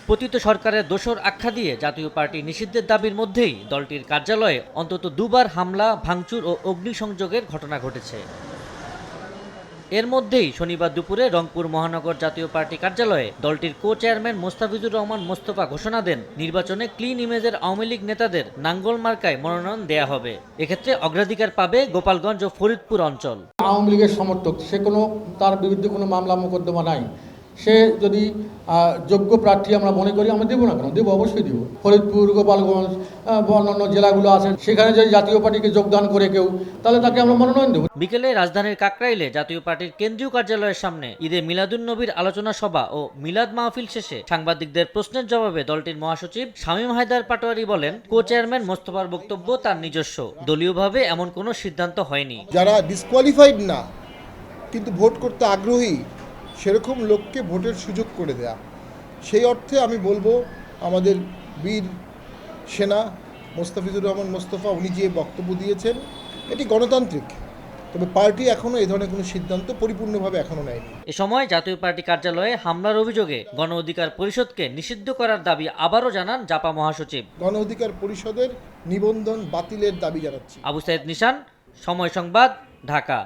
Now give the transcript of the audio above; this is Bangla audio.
পতিত সরকারের দোসর আখ্যা দিয়ে জাতীয় পার্টি নিষিদ্ধের দাবির মধ্যেই দলটির কার্যালয়ে অন্তত দুবার হামলা, ভাঙচুর ও অগ্নিসংযোগের ঘটনা ঘটেছে। এর মধ্যেই শনিবার দুপুরে রংপুর মহানগর জাতীয় পার্টি কার্যালয়ে দলটির কো চেয়ারম্যান মোস্তাফিজুর রহমান মোস্তফা ঘোষণা দেন, নির্বাচনে ক্লিন ইমেজের আওয়ামী লীগ নেতাদের নাঙ্গল মার্কায় মনোনয়ন দেয়া হবে। এক্ষেত্রে অগ্রাধিকার পাবে গোপালগঞ্জ ও ফরিদপুর অঞ্চল। আওয়ামী লীগের সমর্থক, সে কোনো তার বিরুদ্ধে কোনো মামলা মোকদ্দমা নাই, সে যদি যোগ্য প্রার্থী আমরা মনে করি, আমরা দেবো না কেন, দেবো, অবশ্যই দেবো। ফরিদপুর, গোপালগঞ্জ, অন্যান্য জেলাগুলো আছে, সেখানে যদি জাতীয় পার্টিকে যোগদান করে কেউ, তাহলে তাকে আমরা মনোনয়ন দেবো। বিকেলে রাজধানীর কাকরাইলে জাতীয় পার্টির কেন্দ্রীয় কার্যালয়ের সামনে ঈদে মিলাদুন্নবীর আলোচনা সভা ও মিলাদ মাহফিল শেষে সাংবাদিকদের প্রশ্নের জবাবে দলটির মহাসচিব শামীম হায়দার পাটোয়ারি বলেন, কো চেয়ারম্যান মোস্তফার বক্তব্য তার নিজস্ব, দলীয়ভাবে এমন কোনো সিদ্ধান্ত হয়নি। যারা ডিসকোয়ালিফাইড না কিন্তু ভোট করতে আগ্রহী, সেরকম লোককে ভোটের সুযোগ করে দেয়া, সেই অর্থে আমি বলবো আমাদের বীর সেনা মোস্তাফিজুর রহমান মোস্তফা উনি যে বক্তব্য দিয়েছেন এটি গণতান্ত্রিক, তবে পার্টি এখনও এ ধরনের কোনো সিদ্ধান্ত পরিপূর্ণভাবে এখনও নেয়নি। এ সময় জাতীয় পার্টি কার্যালয়ে হামলার অভিযোগে গণ অধিকার পরিষদকে নিষিদ্ধ করার দাবি আবারও জানান জাপা মহাসচিব। গণ অধিকার পরিষদের নিবন্ধন বাতিলের দাবি জানাচ্ছি। আবু সাইদ নিশান, সময় সংবাদ, ঢাকা।